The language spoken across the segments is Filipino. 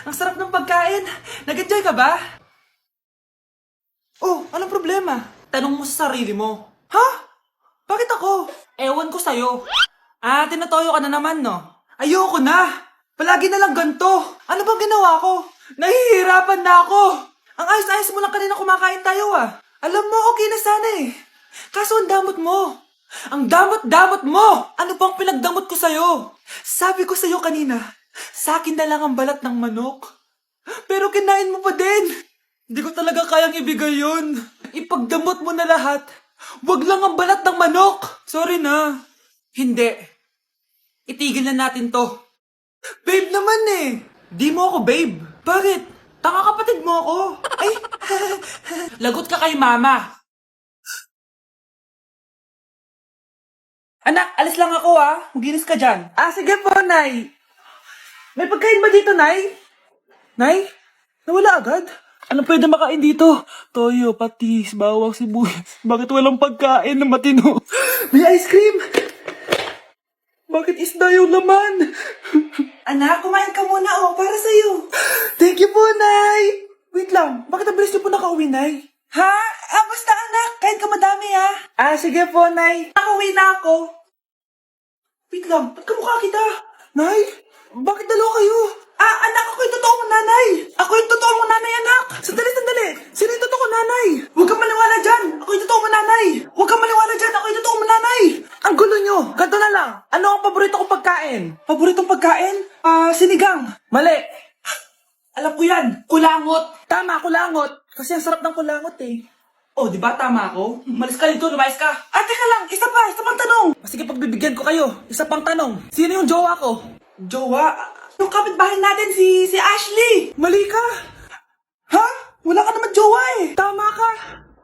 Ang sarap ng pagkain. Nag-enjoy ka ba? Oh, anong problema? Tanong mo sa sarili mo. Ha? Bakit ako? Ewan ko sa'yo. Tinatoyo ka na naman, no? Ayoko na! Palagi na lang ganito. Ano bang ginawa ko? Nahihirapan na ako. Ang ayos-ayos mo lang kanina kumakain tayo, Alam mo, okay na sana eh. Kaso ang damot mo. Ang damot-damot mo! Ano bang pinagdamot ko sa'yo? Sabi ko sa'yo kanina, sa akin na lang ang balat ng manok. Pero kinain mo pa din. Hindi ko talaga kayang ibigay yun. Ipagdamot mo na lahat. Wag lang ang balat ng manok. Sorry na. Hindi. Itigil na natin to. Babe naman eh. Di mo ako babe. Bakit? Tanga kapatid mo ako. Ay, lagot ka kay mama. Anak, alis lang ako Maginis ka dyan. Sige po, Nay. May pagkain ba dito, Nay? Nay? Nawala agad? Ano pwede makain dito? Toyo, patis, bawang, sibuyas. Bakit walang pagkain na matino? May ice cream! Bakit isda yung laman? Anak, kumain ka muna para sa'yo. Thank you po, Nay! Wait lang, bakit ang bilis niyo po nakauwi, Nay? Ha? Basta anak, kain ka madami sige po, Nay. Nakauwi na ako. Wait lang, ba't kamukha kita? Nay, bakit dalawa kayo? Anak, ako yung totoo mong nanay. Ako yung totoo mong nanay, anak. Sandali. Sino yung totoo kong nanay? Huwag kang maniwala dyan. Ako yung totoo mong nanay. Huwag kang maniwala dyan. Ako yung totoo mong nanay. Ang gulo nyo. Ganto na lang. Ano ang paborito kong pagkain? Paboritong pagkain? Sinigang. Mali. Alam ko yan. Kulangot. Tama, kulangot. Kasi ang sarap ng kulangot eh. Oh, di ba tama ako? Malis ka dito, lumayas ka. Teka lang, isa pang tanong. Sige, pagbibigyan ko kayo. Isa pang tanong. Sino yung jowa ko? Jowa? Yung kapitbahay natin, si Ashley. Mali ka. Ha? Wala ka naman jowa eh. Tama ka.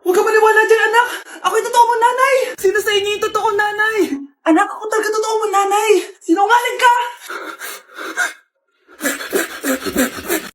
Huwag ka maniwala dyan, anak. Ako yung totoo mong nanay. Sino sa inyo yung totoo kong nanay? Anak, ako talaga totoo mong nanay. Sinungaling ka.